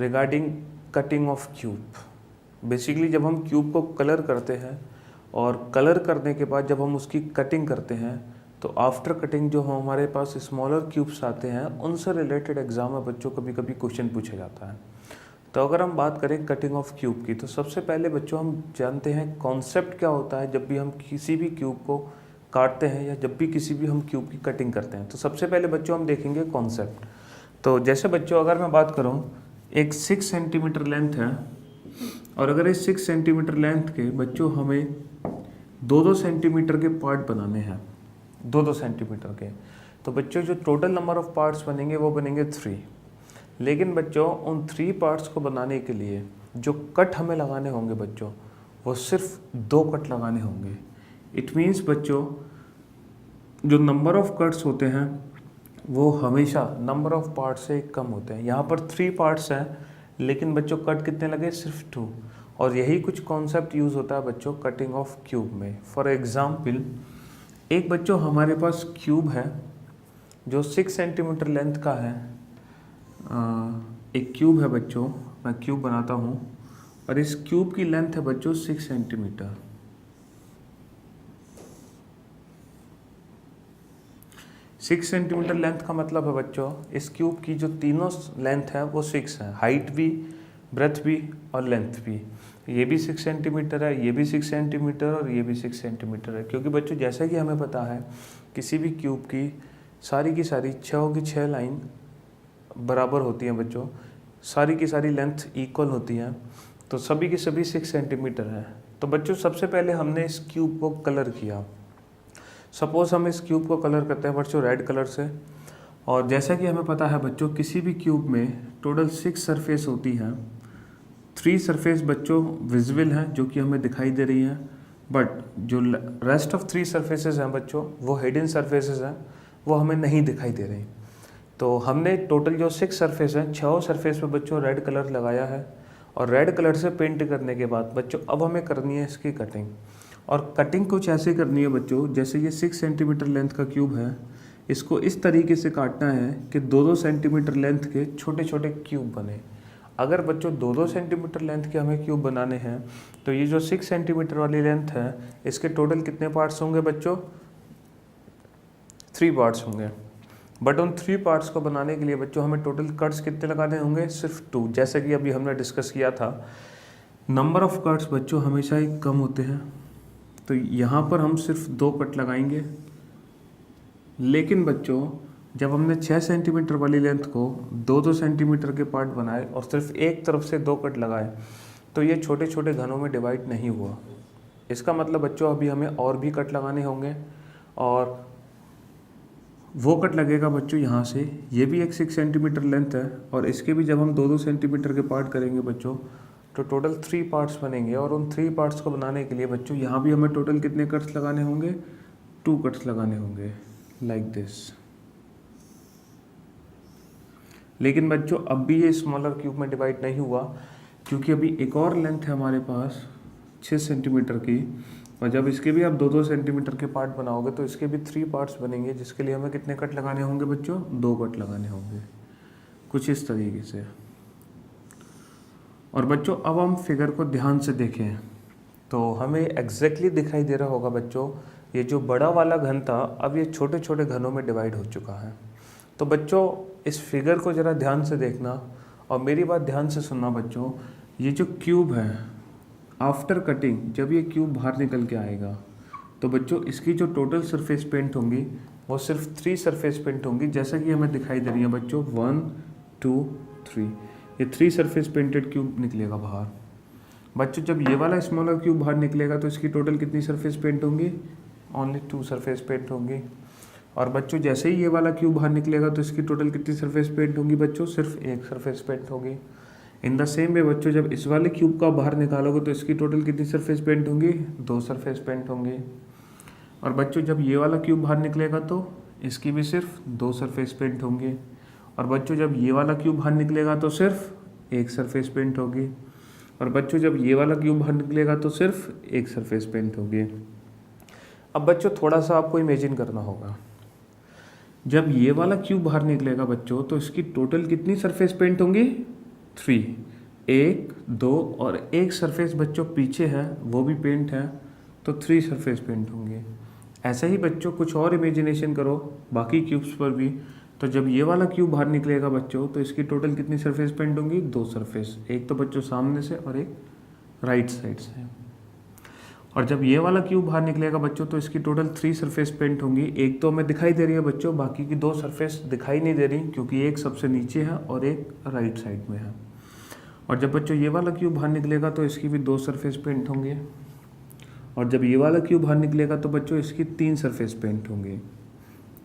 Regarding cutting of cube. Basically जब हम cube को कलर करते हैं और कलर करने के बाद जब हम उसकी कटिंग करते हैं तो आफ्टर कटिंग जो हमारे पास स्मॉलर क्यूब्स आते हैं उनसे रिलेटेड एग्जाम में बच्चों कभी कभी क्वेश्चन पूछा जाता है। तो अगर हम बात करें कटिंग ऑफ क्यूब की, तो सबसे पहले बच्चों हम जानते हैं कॉन्सेप्ट क्या होता है जब भी हम किसी भी क्यूब को काटते हैं या जब भी किसी भी हम क्यूब की कटिंग करते हैं। तो सबसे पहले बच्चों हम देखेंगे कॉन्सेप्ट। तो जैसे बच्चों अगर मैं बात करूं, एक 6 सेंटीमीटर लेंथ है और अगर इस 6 सेंटीमीटर लेंथ के बच्चों हमें 2-2 सेंटीमीटर के पार्ट बनाने हैं, 2-2 सेंटीमीटर के, तो बच्चों जो टोटल नंबर ऑफ पार्ट्स बनेंगे वो बनेंगे 3। लेकिन बच्चों उन 3 पार्ट्स को बनाने के लिए जो कट हमें लगाने होंगे बच्चों, वो सिर्फ 2 कट लगाने होंगे। इट मीन्स बच्चों जो नंबर ऑफ कट्स होते हैं वो हमेशा नंबर ऑफ पार्ट्स से कम होते हैं। यहाँ पर 3 पार्ट्स हैं लेकिन बच्चों कट कितने लगे, सिर्फ 2। और यही कुछ कॉन्सेप्ट यूज़ होता है बच्चों कटिंग ऑफ क्यूब में। फॉर एग्जाम्पल एक बच्चों हमारे पास क्यूब है जो 6 सेंटीमीटर लेंथ का है। एक क्यूब है बच्चों, मैं क्यूब बनाता हूँ और इस क्यूब की लेंथ है बच्चों 6 सेंटीमीटर। 6 सेंटीमीटर लेंथ का मतलब है बच्चों इस क्यूब की जो तीनों लेंथ है वो 6 है, हाइट भी, ब्रेथ भी और लेंथ भी। ये भी 6 सेंटीमीटर है, ये भी 6 सेंटीमीटर और ये भी 6 सेंटीमीटर है। क्योंकि बच्चों जैसा कि हमें पता है किसी भी क्यूब की सारी 6 की 6 लाइन बराबर होती हैं बच्चों, सारी की सारी लेंथ इक्वल होती हैं, तो सभी की सभी 6 सेंटीमीटर हैं। तो बच्चों सबसे पहले हमने इस क्यूब को कलर किया। सपोज हम इस क्यूब को कलर करते हैं बच्चों रेड कलर से, और जैसा कि हमें पता है बच्चों किसी भी क्यूब में टोटल 6 सरफेस होती हैं। 3 सरफेस बच्चों विजिबल हैं जो कि हमें दिखाई दे रही हैं, बट जो रेस्ट ऑफ 3 सरफेसेस हैं बच्चों वो हिडन सरफेसेस हैं, वो हमें नहीं दिखाई दे रही। तो हमने टोटल जो 6 सरफेस हैं 6 सरफेस पे बच्चों रेड कलर लगाया है और रेड कलर से पेंट करने के बाद बच्चों अब हमें करनी है इसकी कटिंग। और कटिंग कुछ ऐसे करनी है बच्चों, जैसे ये 6 सेंटीमीटर लेंथ का क्यूब है, इसको इस तरीके से काटना है कि 2-2 सेंटीमीटर लेंथ के छोटे छोटे क्यूब बने। अगर बच्चों 2-2 सेंटीमीटर लेंथ के हमें क्यूब बनाने हैं तो ये जो 6 सेंटीमीटर वाली लेंथ है इसके टोटल कितने पार्ट्स होंगे बच्चों, 3 पार्ट्स होंगे। बट उन 3 पार्ट्स को बनाने के लिए बच्चों हमें टोटल कट्स कितने लगाने होंगे, सिर्फ 2। जैसे कि अभी हमने डिस्कस किया था नंबर ऑफ कट्स बच्चों हमेशा ही कम होते हैं, तो यहाँ पर हम सिर्फ 2 कट लगाएंगे। लेकिन बच्चों जब हमने 6 सेंटीमीटर वाली लेंथ को 2-2 सेंटीमीटर के पार्ट बनाए और सिर्फ एक तरफ से 2 कट लगाए तो ये छोटे छोटे घनों में डिवाइड नहीं हुआ। इसका मतलब बच्चों अभी हमें और भी कट लगाने होंगे, और वो कट लगेगा बच्चों यहाँ से। ये भी एक 6 सेंटीमीटर लेंथ है और इसके भी जब हम 2-2 सेंटीमीटर के पार्ट करेंगे बच्चों तो टोटल 3 पार्ट्स बनेंगे। और उन 3 पार्ट्स को बनाने के लिए बच्चों यहाँ भी हमें टोटल कितने कट्स लगाने होंगे, 2 कट्स लगाने होंगे, लाइक दिस। लेकिन बच्चों अब भी ये स्मॉलर क्यूब में डिवाइड नहीं हुआ, क्योंकि अभी एक और लेंथ है हमारे पास 6 सेंटीमीटर की, और जब इसके भी आप 2-2 सेंटीमीटर के पार्ट बनाओगे तो इसके भी 3 पार्ट्स बनेंगे, जिसके लिए हमें कितने कट लगाने होंगे बच्चों, 2 कट लगाने होंगे, कुछ इस तरीके से। और बच्चों अब हम फिगर को ध्यान से देखें तो हमें एग्जैक्टली दिखाई दे रहा होगा बच्चों ये जो बड़ा वाला घन था अब ये छोटे छोटे घनों में डिवाइड हो चुका है। तो बच्चों इस फिगर को ज़रा ध्यान से देखना और मेरी बात ध्यान से सुनना बच्चों। ये जो क्यूब है आफ्टर कटिंग जब ये क्यूब बाहर निकल के आएगा तो बच्चों इसकी जो टोटल सरफेस पेंट होंगी वो सिर्फ 3 सरफेस पेंट होंगी, जैसा कि हमें दिखाई दे रही है बच्चों 1 2 3। ये 3 सरफेस पेंटेड क्यूब निकलेगा बाहर। बच्चों जब ये वाला स्मॉलर क्यूब बाहर निकलेगा तो इसकी टोटल कितनी सरफेस पेंट होंगी, ओनली 2 सरफेस पेंट होंगी। और बच्चों जैसे ही ये वाला क्यूब बाहर निकलेगा तो इसकी टोटल कितनी सरफेस पेंट होंगी बच्चों, सिर्फ 1 सरफेस पेंट होगी। इन द सेम वे बच्चों जब इस वाले क्यूब का बाहर निकालोगे तो इसकी टोटल कितनी सरफेस पेंट होंगी, 2 सरफेस पेंट होंगी। और बच्चों जब ये वाला क्यूब बाहर निकलेगा तो इसकी भी सिर्फ 2 सरफेस पेंट होंगी। और बच्चों जब ये वाला क्यूब बाहर निकलेगा तो सिर्फ 1 सरफेस पेंट होगी। और बच्चों जब ये वाला क्यूब बाहर निकलेगा तो सिर्फ 1 सरफेस पेंट होगी। अब बच्चों थोड़ा सा आपको इमेजिन करना होगा, जब ये वाला क्यूब बाहर निकलेगा बच्चों तो इसकी टोटल कितनी सरफेस पेंट होंगी, 3, 1, 2 और एक सरफेस बच्चों पीछे है वो भी पेंट है, तो 3 सरफेस पेंट होंगे। ऐसे ही बच्चों कुछ और इमेजिनेशन करो बाकी क्यूब्स पर भी। तो जब ये वाला क्यूब बाहर निकलेगा बच्चों तो इसकी टोटल कितनी सरफेस पेंट होंगी? 2 सरफेस, एक तो बच्चों सामने से और एक राइट साइड से। और जब ये वाला क्यूब बाहर निकलेगा बच्चों तो इसकी टोटल 3 सरफेस पेंट होंगी। एक तो हमें दिखाई दे रही है बच्चों, बाकी की 2 सरफेस दिखाई नहीं दे रही क्योंकि एक सबसे नीचे है और एक राइट साइड में है। और जब बच्चों ये वाला क्यूब बाहर निकलेगा तो इसकी भी 2 सरफेस पेंट होंगे। और जब ये वाला क्यूब बाहर निकलेगा तो बच्चों इसकी 3 सरफेस पेंट होंगे,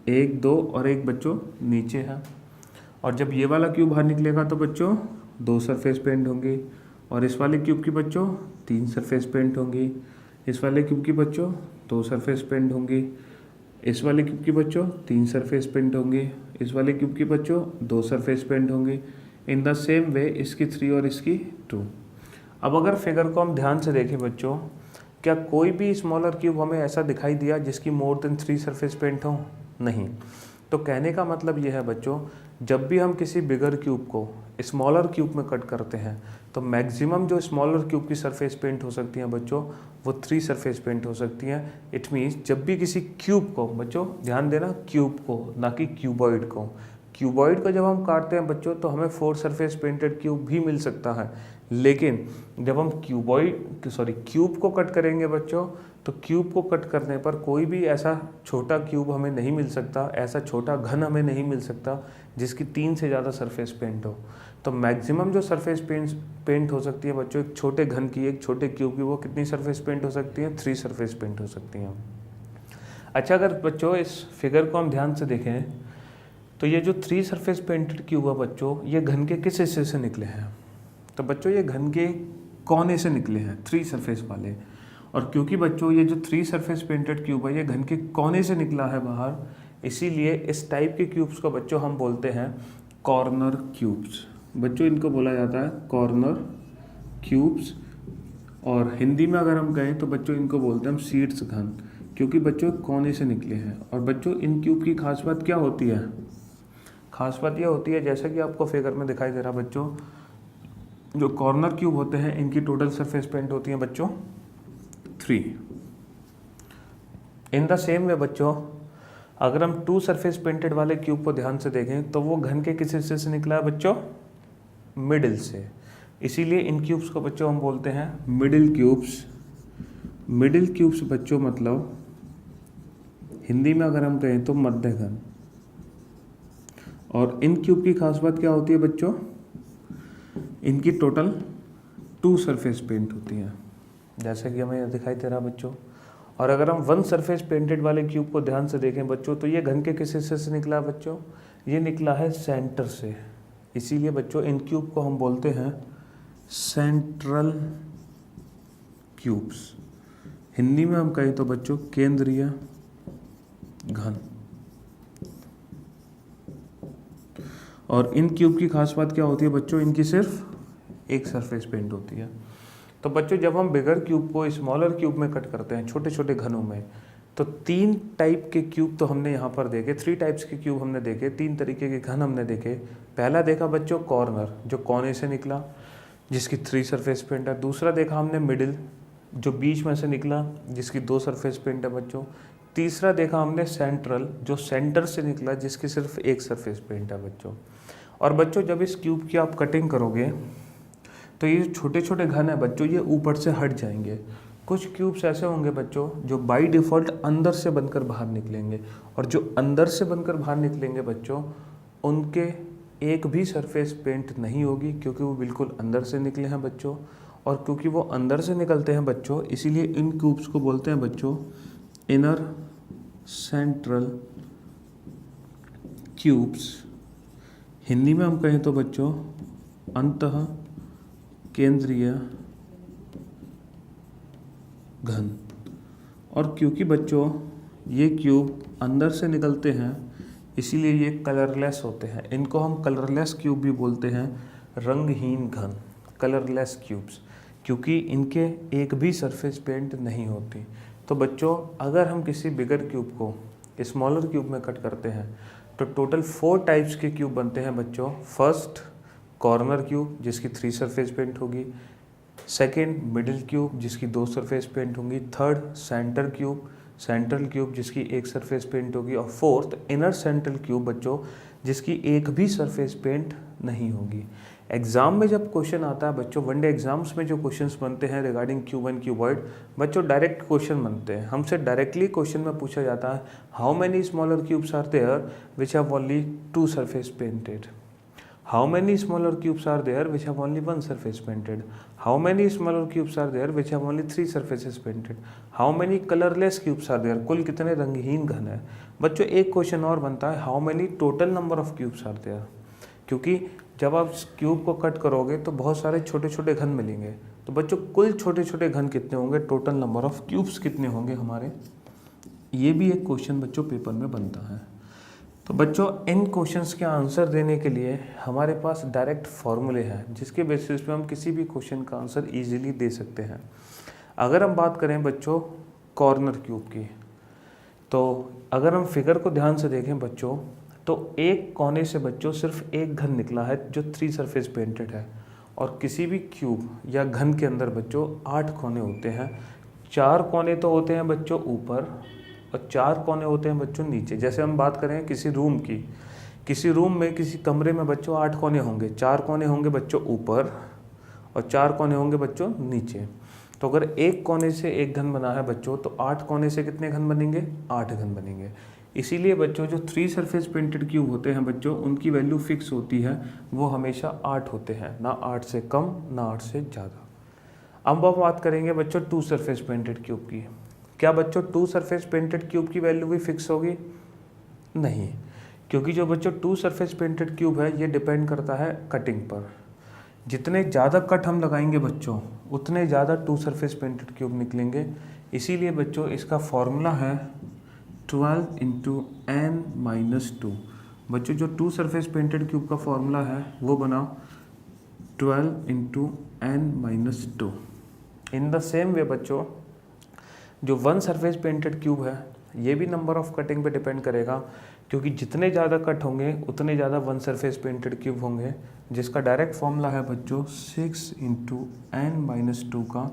1, 2 और एक बच्चों नीचे है। और जब ये वाला क्यूब बाहर निकलेगा तो बच्चों 2 सरफेस पेंट होंगी। और इस वाले क्यूब की बच्चों 3 सरफेस पेंट होंगी। इस वाले क्यूब की बच्चों 2 सरफेस पेंट होंगी। इस वाले क्यूब की बच्चों 3 सरफेस पेंट होंगी। इस वाले क्यूब की बच्चों 2 सरफेस पेंट होंगी। इन द सेम वे इसकी 3 और इसकी 2। अब अगर फिगर को हम ध्यान से देखें बच्चों, क्या कोई भी स्मॉलर क्यूब हमें ऐसा दिखाई दिया जिसकी मोर देन 3 सरफेस पेंट हो? नहीं। तो कहने का मतलब ये है बच्चों, जब भी हम किसी बिगर क्यूब को स्मॉलर क्यूब में कट करते हैं तो मैक्सिमम जो स्मॉलर क्यूब की सरफेस पेंट हो सकती हैं बच्चों वो 3 सरफेस पेंट हो सकती हैं। इट मीन्स जब भी किसी क्यूब को, बच्चों ध्यान देना, क्यूब को ना कि क्यूबॉइड को, क्यूबॉइड को जब हम काटते हैं बच्चों तो हमें 4 सरफेस पेंटेड क्यूब भी मिल सकता है। लेकिन जब हम क्यूब को कट करेंगे बच्चों तो क्यूब को कट करने पर कोई भी ऐसा छोटा क्यूब हमें नहीं मिल सकता, ऐसा छोटा घन हमें नहीं मिल सकता जिसकी 3 से ज़्यादा सरफेस पेंट हो। तो मैक्सिमम जो सरफेस पेंट हो सकती है बच्चों एक छोटे घन की, एक छोटे क्यूब की, वो कितनी सरफेस पेंट हो सकती है? 3 सरफेस पेंट हो सकती हैं। अच्छा, अगर बच्चों इस फिगर को हम ध्यान से देखें तो ये जो 3 सरफेस पेंटेड क्यूब है बच्चों ये घन के किस हिस्से से निकले हैं? तो बच्चों ये घन के कोने से निकले हैं, 3 सरफेस वाले। और क्योंकि बच्चों ये जो 3 सरफेस पेंटेड क्यूब है ये घन के कोने से निकला है बाहर, इसीलिए इस टाइप के क्यूब्स को बच्चों हम बोलते हैं कॉर्नर क्यूब्स। बच्चों इनको बोला जाता है कॉर्नर क्यूब्स। और हिंदी में अगर हम कहें तो बच्चों इनको बोलते हैं हम शीट्स घन, क्योंकि बच्चों कोने से निकले हैं। और बच्चों इन क्यूब की खास बात क्या होती है? खास बात यह होती है, जैसा कि आपको फिगर में दिखाई दे रहा बच्चों, जो कॉर्नर क्यूब होते हैं इनकी टोटल सरफेस पेंट होती है बच्चों 3। इन द सेम वे बच्चों अगर हम 2 सरफेस पेंटेड वाले क्यूब को ध्यान से देखें तो वो घन के किस हिस्से से निकला है बच्चों? मिडिल से। इसीलिए इन क्यूब्स को बच्चों हम बोलते हैं मिडिल क्यूब्स। मिडिल क्यूब्स बच्चों मतलब हिंदी में अगर हम कहें तो मध्य घन। और इन क्यूब की खास बात क्या होती है बच्चों? इनकी टोटल 2 सरफेस पेंट होती हैं, जैसे कि हमें दिखाई दे रहा बच्चों। और अगर हम 1 सरफेस पेंटेड वाले क्यूब को ध्यान से देखें बच्चों तो ये घन के किस हिस्से से निकला है बच्चों? ये निकला है सेंटर से। इसीलिए बच्चों इन क्यूब को हम बोलते हैं सेंट्रल क्यूब्स। हिंदी में हम कहें तो बच्चों केंद्रीय घन। और इन क्यूब की खास बात क्या होती है बच्चों? इनकी सिर्फ एक सरफेस पेंट होती है। तो बच्चों जब हम बिगर क्यूब को स्मॉलर क्यूब में कट करते हैं, छोटे छोटे घनों में, तो 3 टाइप के क्यूब तो हमने यहाँ पर देखे, 3 टाइप्स के क्यूब हमने देखे, 3 तरीके के घन हमने देखे। पहला देखा बच्चों कॉर्नर, जो कोने से निकला जिसकी 3 सरफेस पेंट है। दूसरा देखा हमने मिडिल, जो बीच में से निकला जिसकी 2 सरफेस पेंट है बच्चों। तीसरा देखा हमने सेंट्रल, जो सेंटर से निकला जिसकी सिर्फ 1 सरफेस पेंट है बच्चों। और बच्चों जब इस क्यूब की आप कटिंग करोगे तो ये छोटे छोटे घन है बच्चों ये ऊपर से हट जाएंगे। कुछ क्यूब्स ऐसे होंगे बच्चों जो बाय डिफ़ॉल्ट अंदर से बनकर बाहर निकलेंगे, और जो अंदर से बनकर बाहर निकलेंगे बच्चों उनके एक भी सरफेस पेंट नहीं होगी, क्योंकि वो बिल्कुल अंदर से निकले हैं बच्चों। और क्योंकि वो अंदर से निकलते हैं बच्चों, इसीलिए इन क्यूब्स को बोलते हैं बच्चों इनर सेंट्रल क्यूब्स। हिंदी में हम कहें तो बच्चों अंतः केंद्रीय घन। और क्योंकि बच्चों ये क्यूब अंदर से निकलते हैं इसीलिए ये कलरलेस होते हैं। इनको हम कलरलेस क्यूब भी बोलते हैं, रंगहीन घन, कलरलेस क्यूब्स, क्योंकि इनके एक भी सरफेस पेंट नहीं होती। तो बच्चों अगर हम किसी बिगर क्यूब को स्मॉलर क्यूब में कट करते हैं तो टोटल 4 टाइप्स के क्यूब बनते हैं बच्चों। फर्स्ट कॉर्नर क्यूब जिसकी 3 सरफेस पेंट होगी, सेकेंड मिडिल क्यूब जिसकी 2 सरफेस पेंट होंगी, थर्ड सेंट्रल क्यूब जिसकी 1 सरफेस पेंट होगी, और फोर्थ इनर सेंट्रल क्यूब बच्चों जिसकी एक भी सरफेस पेंट नहीं होगी। एग्जाम में जब क्वेश्चन आता है बच्चों, वनडे एग्जाम्स में जो क्वेश्चंस बनते हैं रिगार्डिंग क्यूब एंड क्यूबॉइड बच्चों, डायरेक्ट क्वेश्चन बनते हैं। हमसे डायरेक्टली क्वेश्चन में पूछा जाता है how many smaller cubes are there which have only 2 surface painted, how many smaller cubes are there which have only 1 surface painted, how many smaller cubes are there which have only 3 surfaces painted, how many colourless cubes are there, कुल कितने रंगहीन घन है। बच्चों एक question और बनता है how many total number of cubes are there, क्योंकि जब आप क्यूब को कट करोगे तो बहुत सारे छोटे छोटे घन मिलेंगे, तो बच्चों कुल छोटे छोटे घन कितने होंगे, टोटल नंबर ऑफ क्यूब्स कितने होंगे हमारे, ये भी एक क्वेश्चन बच्चों पेपर में बनता है। तो बच्चों इन क्वेश्चंस के आंसर देने के लिए हमारे पास डायरेक्ट फॉर्मूले हैं जिसके बेसिस पे हम किसी भी क्वेश्चन का आंसर इजीली दे सकते हैं। अगर हम बात करें बच्चों कॉर्नर क्यूब की, तो अगर हम फिगर को ध्यान से देखें बच्चों, तो एक कोने से बच्चों सिर्फ एक घन निकला है जो 3 सरफेस पेंटेड है, और किसी भी क्यूब या घन के अंदर बच्चों 8 कोने होते हैं। 4 कोने तो होते हैं बच्चों ऊपर और 4 कोने होते हैं बच्चों नीचे। जैसे हम बात करें किसी रूम की, किसी रूम में किसी कमरे में बच्चों 8 कोने होंगे, 4 कोने होंगे बच्चों ऊपर और 4 कोने होंगे बच्चों नीचे। तो अगर एक कोने से एक घन बना है बच्चों, तो 8 कोने से कितने घन बनेंगे, 8 घन बनेंगे। इसीलिए बच्चों जो 3 सरफेस पेंटेड क्यूब होते हैं बच्चों, उनकी वैल्यू फिक्स होती है, वो हमेशा 8 होते हैं, ना 8 से कम ना 8 से ज़्यादा। अब हम बात करेंगे बच्चों 2 सरफेस पेंटेड क्यूब की। क्या बच्चों 2 सरफेस पेंटेड क्यूब की वैल्यू भी फिक्स होगी? नहीं, क्योंकि जो बच्चों 2 सरफेस पेंटेड क्यूब है ये डिपेंड करता है कटिंग पर। जितने ज़्यादा कट हम लगाएंगे बच्चों, उतने ज़्यादा 2 सरफेस पेंटेड क्यूब निकलेंगे। इसीलिए बच्चों इसका फॉर्मूला है 12 × n-2। बच्चों जो 2 सरफेस पेंटेड क्यूब का फॉर्मूला है वो बना 12 × n-2। In the same way बच्चों जो 1 सरफेस पेंटेड क्यूब है ये भी नंबर ऑफ कटिंग पे डिपेंड करेगा, क्योंकि जितने ज़्यादा कट होंगे उतने ज़्यादा 1 सरफेस पेंटेड क्यूब होंगे, जिसका डायरेक्ट फॉर्मूला है बच्चों 6 × n-2 का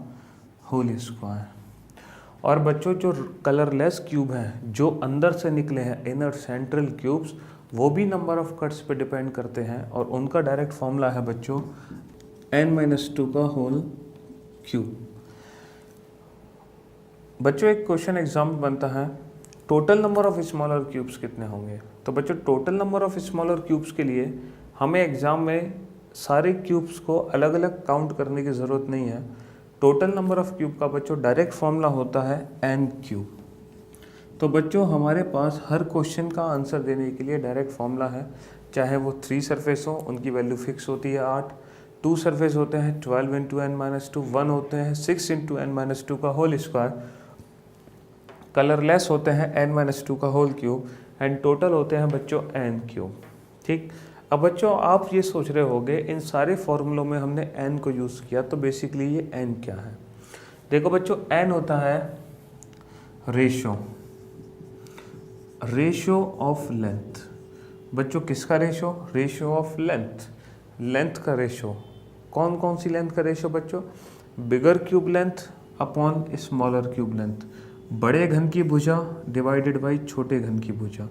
होल स्क्वायर। और बच्चों जो कलरलेस क्यूब हैं जो अंदर से निकले हैं इनर सेंट्रल क्यूब्स, वो भी नंबर ऑफ कट्स पे डिपेंड करते हैं, और उनका डायरेक्ट फॉर्मूला है बच्चों n-2 का होल क्यूब। बच्चों एक क्वेश्चन एग्जाम में बनता है total number of smaller cubes कितने होंगे। तो बच्चों total number of smaller cubes के लिए हमें एग्जाम में सारे क्यूब्स को अलग अलग काउंट करने की ज़रूरत नहीं है। टोटल नंबर ऑफ क्यूब का बच्चों डायरेक्ट फॉर्मूला होता है n क्यूब। तो बच्चों हमारे पास हर क्वेश्चन का आंसर देने के लिए डायरेक्ट फॉर्मूला है, चाहे वो 3 सरफेस हो उनकी वैल्यू फिक्स होती है 8, 2 सरफेस होते हैं 12 × n-2, 1 होते हैं 6 × n-2 का होल स्क्वायर, कलरलेस होते हैं n-2 का होल क्यूब, एंड टोटल होते हैं बच्चों n क्यूब। ठीक, अब बच्चों आप ये सोच रहे होंगे इन सारे फॉर्मूलों में हमने n को यूज़ किया, तो बेसिकली ये n क्या है। देखो बच्चों n होता है रेशो ऑफ लेंथ। बच्चों किसका रेशो? रेशो ऑफ लेंथ का रेशो। कौन कौन सी लेंथ का रेशो बच्चों? बिगर cube length upon smaller cube length, बड़े घन की भुजा डिवाइडेड बाई छोटे घन की भुजा।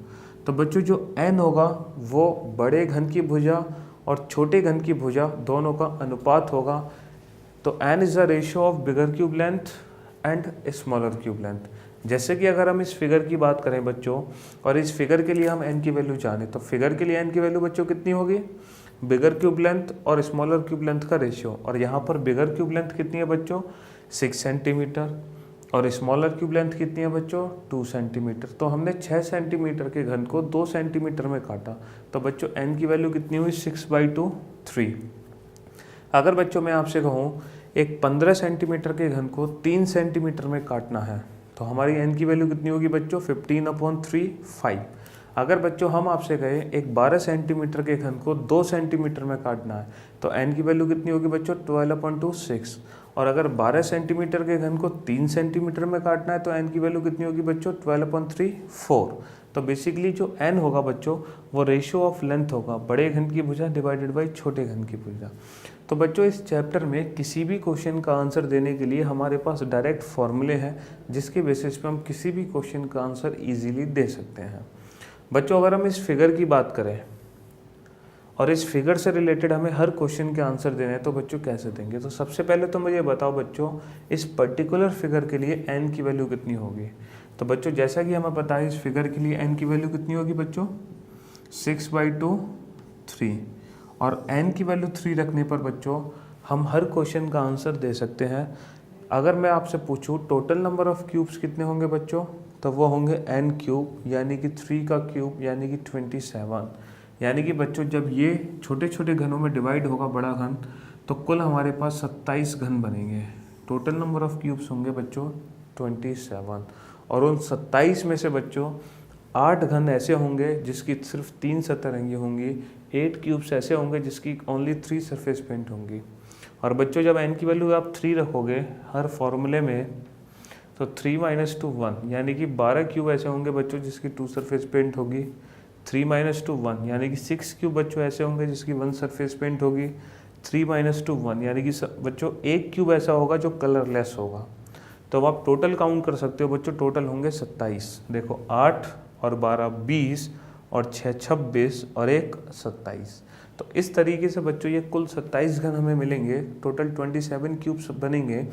तो बच्चों जो n होगा वो बड़े घन की भुजा और छोटे घन की भुजा दोनों का अनुपात होगा। तो n is the ratio of bigger cube length and smaller cube length. जैसे कि अगर हम इस फिगर की बात करें बच्चों, और इस फिगर के लिए हम n की वैल्यू जाने, तो फिगर के लिए n की वैल्यू बच्चों कितनी होगी? बिगर क्यूब लेंथ और स्मॉलर क्यूब लेंथ का रेशियो। और यहाँ पर बिगर क्यूब लेंथ कितनी है बच्चों? 6 सेंटीमीटर, और स्मॉलर क्यूब लेंथ कितनी है बच्चों? 2 सेंटीमीटर। तो हमने 6 सेंटीमीटर के घन को 2 सेंटीमीटर में काटा, तो बच्चों n की वैल्यू कितनी हुई? 6/2 3। अगर बच्चों मैं आपसे कहूँ एक 15 सेंटीमीटर के घन को 3 सेंटीमीटर में काटना है, तो हमारी n की वैल्यू कितनी होगी बच्चों? 15/3 5। अगर बच्चों हम आपसे कहें एक 12 सेंटीमीटर के घन को 2 सेंटीमीटर में काटना है, तो n की वैल्यू कितनी होगी बच्चों? 12/2 6। और अगर 12 सेंटीमीटर के घन को 3 सेंटीमीटर में काटना है, तो n की वैल्यू कितनी होगी बच्चों? 12/3 4। तो बेसिकली जो n होगा बच्चों वो रेशियो ऑफ लेंथ होगा बड़े घन की भुजा डिवाइडेड बाई छोटे घन की भुजा। तो बच्चों इस चैप्टर में किसी भी क्वेश्चन का आंसर देने के लिए हमारे पास डायरेक्ट फॉर्मूले हैं जिसके बेसिस पे हम किसी भी क्वेश्चन का आंसर इजीली दे सकते हैं। बच्चों अगर हम इस फिगर की बात करें और इस फिगर से रिलेटेड हमें हर क्वेश्चन के आंसर देने हैं तो बच्चों कैसे देंगे। तो सबसे पहले तो मुझे बताओ बच्चों इस पर्टिकुलर फिगर के लिए n की वैल्यू कितनी होगी। तो बच्चों जैसा कि हमें पता है इस फिगर के लिए n की वैल्यू कितनी होगी बच्चों 6/2 3 और n की वैल्यू 3 रखने पर बच्चों हम हर क्वेश्चन का आंसर दे सकते हैं। अगर मैं आपसे पूछूं टोटल नंबर ऑफ क्यूब्स कितने होंगे बच्चों तो वो होंगे n क्यूब यानी कि 3 का क्यूब यानी कि 27। यानी कि बच्चों जब ये छोटे छोटे घनों में डिवाइड होगा बड़ा घन तो कुल हमारे पास 27 घन बनेंगे। टोटल नंबर ऑफ क्यूब्स होंगे बच्चों 27 और उन 27 में से बच्चों 8 घन ऐसे होंगे जिसकी सिर्फ 3 सतरंगी होंगी, 8 क्यूब्स ऐसे होंगे जिसकी ओनली 3 सरफेस पेंट होंगी। और बच्चों जब n की वैल्यू आप 3 रखोगे हर फॉर्मूले में तो 3 - 2 1 यानी कि 12 क्यूब ऐसे होंगे बच्चों जिसकी 2 सरफेस पेंट होगी। 3 - 2 1 यानी कि 6 क्यूब बच्चों ऐसे होंगे जिसकी 1 सरफेस पेंट होगी। 3 - 2 1 यानी कि बच्चों 1 क्यूब ऐसा होगा जो कलरलेस होगा। तो अब आप टोटल काउंट कर सकते हो बच्चों टोटल होंगे 27। देखो 8 और 12 20 और 6 26 और 1 27। तो इस तरीके से बच्चों ये कुल 27 घन हमें मिलेंगे। टोटल 27 क्यूब्स बनेंगे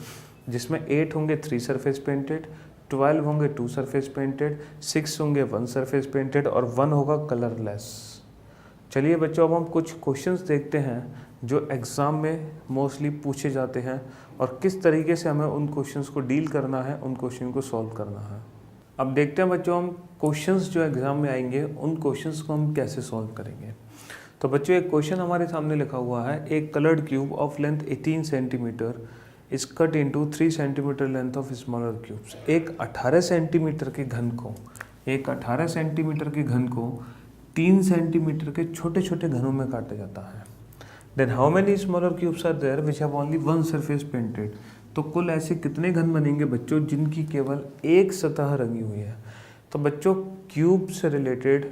जिसमें 8 होंगे 3 सरफेस पेंटेड, 12 होंगे 2 सरफेस पेंटेड, 6 होंगे 1 सरफेस पेंटेड और 1 होगा कलरलेस। चलिए बच्चों अब हम कुछ क्वेश्चंस देखते हैं जो एग्ज़ाम में मोस्टली पूछे जाते हैं और किस तरीके से हमें उन क्वेश्चंस को डील करना है, उन क्वेश्चन को सॉल्व करना है। अब देखते हैं बच्चों हम क्वेश्चंस जो एग्ज़ाम में आएंगे उन क्वेश्चंस को हम कैसे सॉल्व करेंगे। तो बच्चों एक क्वेश्चन हमारे सामने लिखा हुआ है एक coloured cube of length 18 centimetre is cut into 3 centimetre length of smaller cubes. एक 18 सेंटीमीटर के घन को 3 सेंटीमीटर के छोटे छोटे घनों में काटा जाता है। Then how many smaller cubes are there which have only 1 surface painted. तो कुल ऐसे कितने घन बनेंगे बच्चों जिनकी केवल एक सतह रंगी हुई है। तो बच्चों क्यूब से रिलेटेड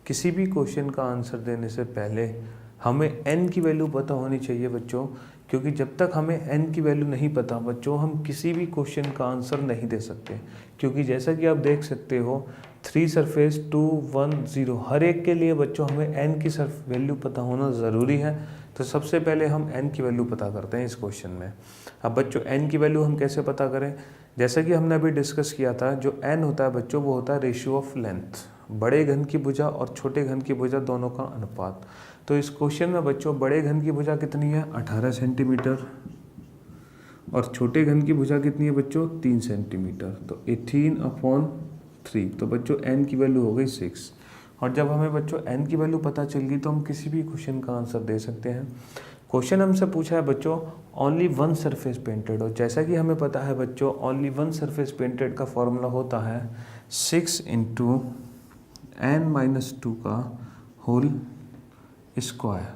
किसी भी क्वेश्चन का आंसर देने से पहले हमें n की वैल्यू पता होनी चाहिए बच्चों, क्योंकि जब तक हमें n की वैल्यू नहीं पता बच्चों हम किसी भी क्वेश्चन का आंसर नहीं दे सकते। क्योंकि जैसा कि आप देख सकते हो 3 सरफेस 2 1 0 हर एक के लिए बच्चों हमें n की वैल्यू पता होना ज़रूरी है। तो सबसे पहले हम n की वैल्यू पता करते हैं इस क्वेश्चन में। अब बच्चों n की वैल्यू हम कैसे पता करें, जैसा कि हमने अभी डिस्कस किया था जो n होता है बच्चों वो होता है रेशियो ऑफ लेंथ, बड़े घन की भुजा और छोटे घन की भुजा दोनों का अनुपात। तो इस क्वेश्चन में बच्चों बड़े घन की भुजा कितनी है 18 सेंटीमीटर और छोटे घन की भुजा कितनी है बच्चों 3 सेंटीमीटर। तो 18/3 तो बच्चों n की वैल्यू हो गई 6। और जब हमें बच्चों n की वैल्यू पता चल गई तो हम किसी भी क्वेश्चन का आंसर दे सकते हैं। क्वेश्चन हमसे पूछा है बच्चों ओनली 1 सरफेस पेंटेड और जैसा कि हमें पता है बच्चों ओनली 1 सरफेस पेंटेड का फॉर्मूला होता है 6 × n-2 का होल स्क्वायर।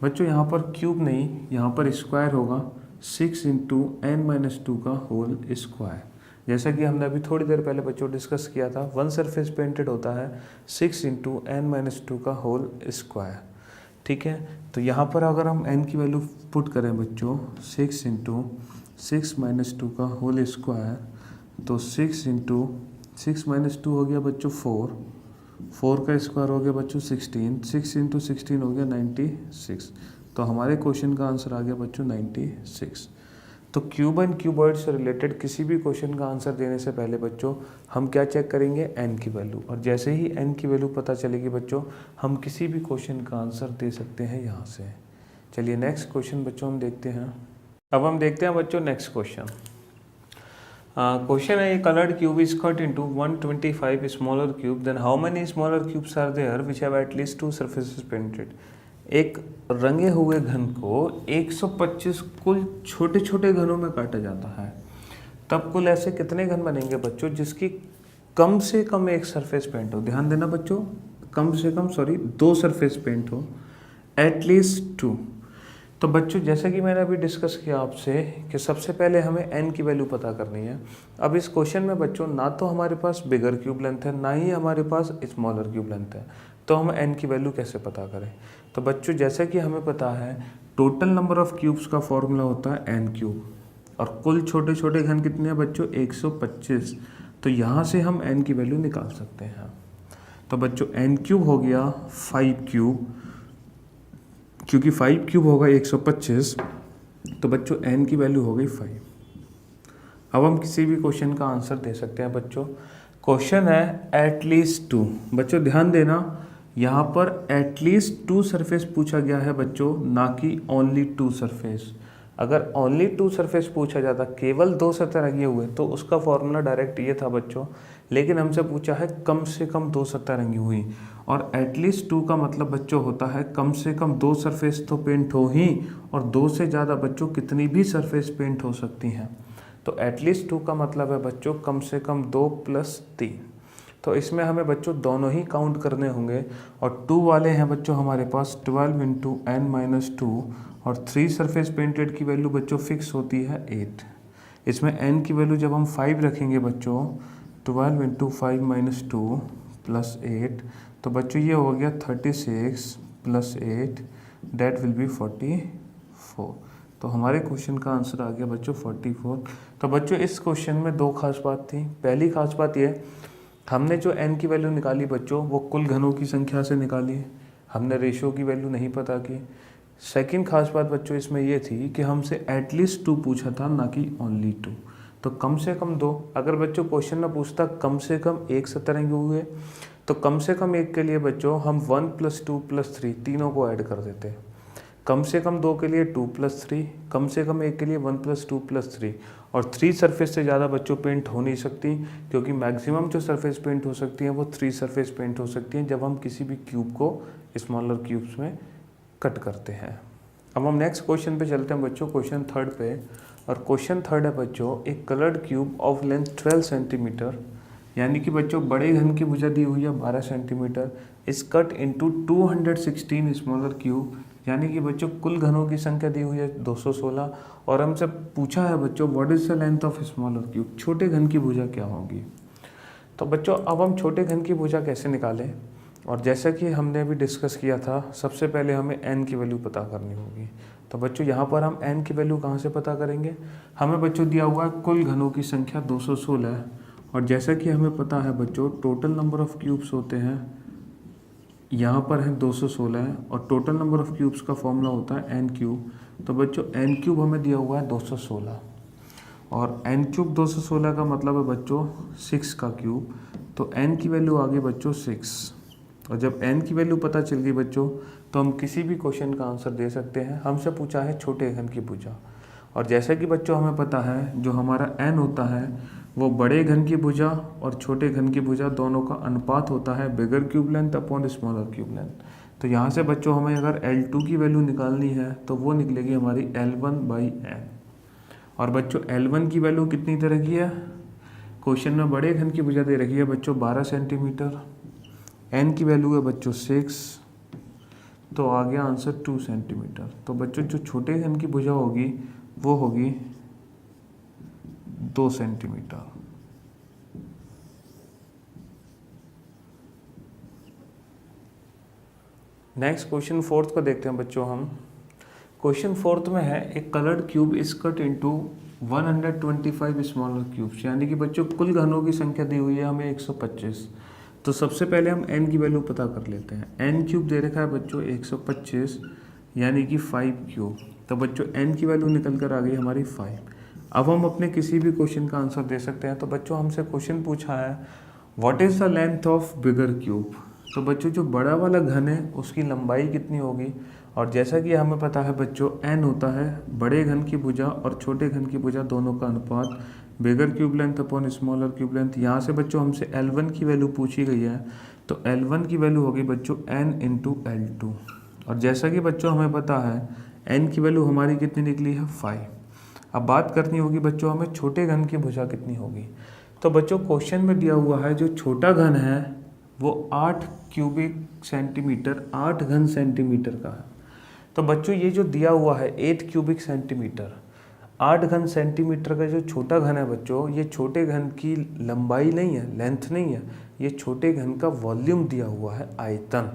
बच्चों यहाँ पर क्यूब नहीं यहाँ पर स्क्वायर होगा 6 × n-2 का होल स्क्वायर। जैसा कि हमने अभी थोड़ी देर पहले बच्चों डिस्कस किया था 1 सरफेस पेंटेड होता है 6 × n-2 का होल स्क्वायर। ठीक है, तो यहाँ पर अगर हम n की वैल्यू पुट करें बच्चों 6 × 6 - 2 का होल स्क्वायर तो 6 × 6 - 2 हो गया बच्चों 4 का स्क्वायर हो गया बच्चों 16, 6 × 16 हो गया 96। तो हमारे क्वेश्चन का आंसर आ गया बच्चों 96। तो क्यूब एंड क्यूबॉइड से रिलेटेड किसी भी क्वेश्चन का आंसर देने से पहले बच्चों हम क्या चेक करेंगे n की वैल्यू, और जैसे ही n की वैल्यू पता चलेगी बच्चों हम किसी भी क्वेश्चन का आंसर दे सकते हैं यहाँ से। चलिए नेक्स्ट क्वेश्चन बच्चों हम देखते हैं। अब हम देखते हैं बच्चों नेक्स्ट क्वेश्चन। क्वेश्चन है a coloured cube is cut into 125 smaller cube then how many smaller cubes are there which have at least 2 surfaces painted. एक रंगे हुए घन को 125 कुल छोटे छोटे घनों में काटा जाता है, तब कुल ऐसे कितने घन बनेंगे बच्चों जिसकी कम से कम एक सरफेस पेंट हो। ध्यान देना बच्चों, कम से कम 2 सरफेस पेंट हो, एटलीस्ट 2। तो बच्चों जैसे कि मैंने अभी डिस्कस किया आपसे कि सबसे पहले हमें n की वैल्यू पता करनी है। अब इस क्वेश्चन में बच्चों ना तो हमारे पास बिगर क्यूब लेंथ है, ना ही हमारे पास स्मॉलर क्यूब लेंथ है, तो हम n की वैल्यू कैसे पता करें। तो बच्चों जैसे कि हमें पता है टोटल नंबर ऑफ क्यूब्स का फॉर्मूला होता है n क्यूब, और कुल छोटे छोटे घन कितने हैं बच्चों 125। तो यहाँ से हम n की वैल्यू निकाल सकते हैं। तो बच्चों n क्यूब हो गया 5 क्यूब, क्योंकि 5 क्यूब होगा 125, तो बच्चों n की वैल्यू हो गई 5। अब हम किसी भी क्वेश्चन का आंसर दे सकते हैं बच्चों। क्वेश्चन है एटलीस्ट 2। बच्चों ध्यान देना, यहाँ पर एटलीस्ट 2 सरफेस पूछा गया है बच्चों, ना कि ओनली 2 सरफेस। अगर ओनली 2 सरफेस पूछा जाता, केवल 2 सतह रंगे हुए, तो उसका फॉर्मूला डायरेक्ट ये था बच्चों। लेकिन हमसे पूछा है कम से कम 2 सतह रंगी हुई, और एटलीस्ट 2 का मतलब बच्चों होता है कम से कम 2 सरफेस तो पेंट हो ही, और 2 से ज़्यादा बच्चों कितनी भी सरफेस पेंट हो सकती हैं। तो एटलीस्ट 2 का मतलब है बच्चों कम से कम 2 + 3। तो इसमें हमें बच्चों दोनों ही काउंट करने होंगे, और 2 वाले हैं बच्चों हमारे पास 12 × n-2, और 3 सरफेस पेंटेड की वैल्यू बच्चों फिक्स होती है 8। इसमें n की वैल्यू जब हम 5 रखेंगे बच्चों, 12 × 5 - 2 + 8, तो बच्चों ये हो गया 36 + 8, डेट विल बी 44। तो हमारे क्वेश्चन का आंसर आ गया बच्चों 44। तो बच्चों इस क्वेश्चन में 2 खास बात थी। पहली खास बात ये, हमने जो n की वैल्यू निकाली बच्चों वो कुल घनों की संख्या से निकाली, हमने रेशियो की वैल्यू नहीं पता की। सेकंड खास बात बच्चों इसमें ये थी कि हमसे एटलीस्ट 2 पूछा था, ना कि ओनली 2। तो कम से कम 2, अगर बच्चों क्वेश्चन में पूछता कम से कम 1 सतह रंगे हुए, तो कम से कम 1 के लिए बच्चों हम 1 + 2 + 3 तीनों को ऐड कर देते। कम से कम 2 के लिए 2 + 3, कम से कम 1 के लिए 1 + 2 + 3, और 3 सरफेस से ज़्यादा बच्चों पेंट हो नहीं सकती, क्योंकि मैक्सिमम जो सरफेस पेंट हो सकती हैं वो 3 सरफेस पेंट हो सकती हैं जब हम किसी भी क्यूब को स्मॉलर क्यूब्स में कट करते हैं। अब हम नेक्स्ट क्वेश्चन पे चलते हैं बच्चों, क्वेश्चन थर्ड पे। और क्वेश्चन थर्ड है बच्चों, एक coloured cube of length 12 centimetre, यानी कि बच्चों बड़े घन की भुजा दी हुई है 12 centimetre, is cut into 216 smaller cube, यानी कि बच्चों कुल घनों की संख्या दी हुई है 216, और हमसे पूछा है बच्चों what is the length of smaller cube, छोटे घन की भुजा क्या होगी। तो बच्चों अब हम छोटे घन की भुजा कैसे निकालें, और जैसा कि हमने अभी डिस्कस किया था, सबसे पहले हमें n की वैल्यू पता करनी होगी। तो बच्चों यहाँ पर हम n की वैल्यू कहाँ से पता करेंगे, हमें बच्चों दिया हुआ है कुल घनों की संख्या 216, और जैसा कि हमें पता है बच्चों टोटल नंबर ऑफ क्यूब्स होते हैं, यहाँ पर है 216, और टोटल नंबर ऑफ क्यूब्स का फॉर्मूला होता है n क्यूब। तो बच्चों n क्यूब हमें दिया हुआ है 216, और n क्यूब 216 का मतलब है बच्चों 6 का क्यूब। तो n की वैल्यू आ गई बच्चों 6, और जब n की वैल्यू पता चल गई बच्चों, तो हम किसी भी क्वेश्चन का आंसर दे सकते हैं। हमसे पूछा है छोटे घन की भुजा, और जैसे कि बच्चों हमें पता है जो हमारा n होता है वो बड़े घन की भुजा और छोटे घन की भुजा दोनों का अनुपात होता है बिगर cube length upon smaller cube length. तो यहाँ से बच्चों हमें अगर L2 की वैल्यू निकालनी है तो वो निकलेगी हमारी L1/n। और बच्चों L1 की वैल्यू कितनी तरह की है, क्वेश्चन में बड़े घन की भुजा दे रखी है बच्चों 12 सेंटीमीटर, n की वैल्यू है बच्चों 6, तो आ गया आंसर 2 सेंटीमीटर। तो बच्चों जो छोटे घन की भुजा होगी वो होगी 2 सेंटीमीटर। नेक्स्ट क्वेश्चन फोर्थ को देखते हैं बच्चों हम। क्वेश्चन फोर्थ में है एक coloured cube is cut into 125 smaller cubes, यानी कि बच्चों कुल घनों की संख्या दी हुई है हमें 125। तो सबसे पहले हम n की वैल्यू पता कर लेते हैं। n क्यूब दे रखा है बच्चों 125, यानी कि 5 क्यूब। तो बच्चों n की वैल्यू निकल कर आ गई हमारी 5। अब हम अपने किसी भी क्वेश्चन का आंसर दे सकते हैं। तो बच्चों हमसे क्वेश्चन पूछा है what is the length of bigger cube. तो बच्चों जो बड़ा वाला घन है उसकी लंबाई कितनी होगी, और जैसा कि हमें पता है बच्चों n होता है बड़े घन की भुजा और छोटे घन की भुजा दोनों का अनुपात बिगर cube length upon smaller cube length. यहाँ से बच्चों हमसे L1 की वैल्यू पूछी गई है, तो L1 की वैल्यू होगी बच्चों n × L2, और जैसा कि बच्चों हमें पता है n की वैल्यू हमारी कितनी निकली है 5। अब बात करनी होगी बच्चों हमें छोटे घन की भुजा कितनी होगी। तो बच्चों क्वेश्चन में दिया हुआ है जो छोटा घन है वो 8 क्यूबिक सेंटीमीटर 8 घन सेंटीमीटर का है। तो बच्चों ये जो दिया हुआ है 8 क्यूबिक सेंटीमीटर, 8 घन सेंटीमीटर का जो छोटा घन है बच्चों, ये छोटे घन की लंबाई नहीं है, लेंथ नहीं है, ये छोटे घन का वॉल्यूम दिया हुआ है, आयतन।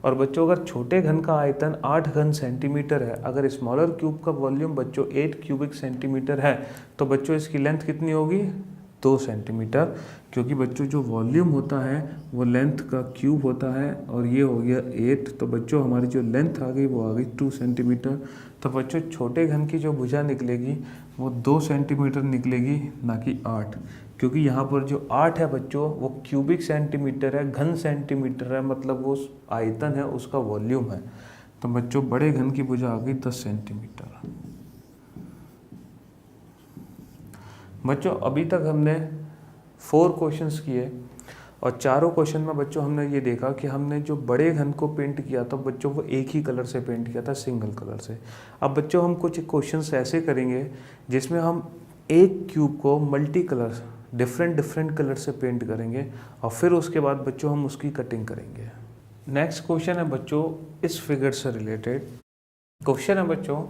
और बच्चों अगर छोटे घन का आयतन 8 घन सेंटीमीटर है, अगर स्मॉलर क्यूब का वॉल्यूम बच्चों 8 क्यूबिक सेंटीमीटर है, तो बच्चों इसकी लेंथ कितनी होगी? 2 सेंटीमीटर, क्योंकि बच्चों जो वॉल्यूम होता है वो लेंथ का क्यूब होता है, और ये हो गया 8, तो बच्चों हमारी जो लेंथ आ गई वो आ गई 2 सेंटीमीटर। तो बच्चों छोटे घन की जो भुजा निकलेगी वो 2 सेंटीमीटर निकलेगी, ना कि 8, क्योंकि यहाँ पर जो 8 है बच्चों वो क्यूबिक सेंटीमीटर है, घन सेंटीमीटर है, मतलब वो आयतन है, उसका वॉल्यूम है। तो बच्चों बड़े घन की भुजा आ गई 10 सेंटीमीटर। बच्चों अभी तक हमने 4 क्वेश्चंस किए, और चारों क्वेश्चन में बच्चों हमने ये देखा कि हमने जो बड़े घन को पेंट किया था बच्चों वो एक ही कलर से पेंट किया था, सिंगल कलर से। अब बच्चों हम कुछ क्वेश्चंस ऐसे करेंगे जिसमें हम एक क्यूब को मल्टी कलर, डिफरेंट कलर से पेंट करेंगे, और फिर उसके बाद बच्चों हम उसकी कटिंग करेंगे। नेक्स्ट क्वेश्चन है बच्चों इस फिगर से रिलेटेड। क्वेश्चन है बच्चों,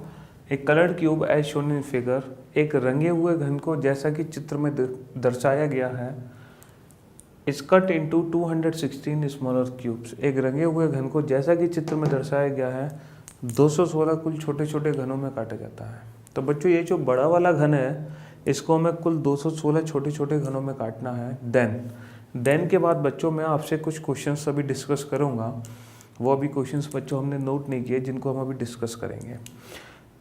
एक coloured cube as shown in figure, एक रंगे हुए घन को जैसा कि चित्र में दर्शाया गया है, is cut into 216 smaller cubes. एक रंगे हुए घन को जैसा कि चित्र में दर्शाया गया है 216 कुल छोटे छोटे घनों में काटा जाता है। तो बच्चों ये जो बड़ा वाला घन है इसको हमें कुल 216 छोटे छोटे घनों में काटना है। देन के बाद बच्चों मैं आपसे कुछ क्वेश्चंस अभी डिस्कस करूँगा, वो अभी क्वेश्चंस बच्चों हमने नोट नहीं किए जिनको हम अभी डिस्कस करेंगे।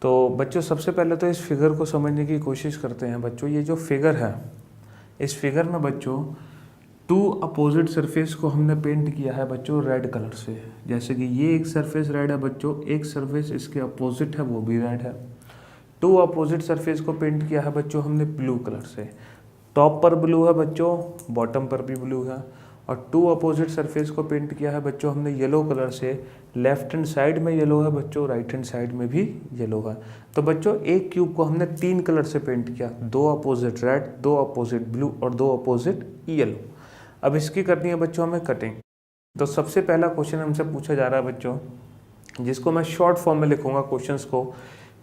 तो बच्चों सबसे पहले तो इस फिगर को समझने की कोशिश करते हैं। बच्चों ये जो फिगर है, इस फिगर में बच्चों 2 अपोजिट सरफेस को हमने पेंट किया है बच्चों रेड कलर से। जैसे कि ये एक सरफेस रेड है बच्चों, एक सरफेस इसके अपोजिट है वो भी रेड है। 2 अपोजिट सरफेस को पेंट किया है बच्चों हमने ब्लू कलर से। टॉप पर ब्लू है बच्चों, बॉटम पर भी ब्लू है। और 2 अपोजिट सरफेस को पेंट किया है बच्चों हमने येलो कलर से। लेफ्ट हैंड साइड में येलो है बच्चों, राइट हैंड साइड में भी येलो है। तो बच्चों एक क्यूब को हमने 3 कलर से पेंट किया, 2 अपोजिट रेड, 2 अपोजिट ब्लू और 2 अपोजिट येलो। अब इसकी करनी है बच्चों हमें कटिंग। तो सबसे पहला क्वेश्चन हमसे पूछा जा रहा है बच्चों, जिसको मैं शॉर्ट फॉर्म में लिखूंगा क्वेश्चंस को,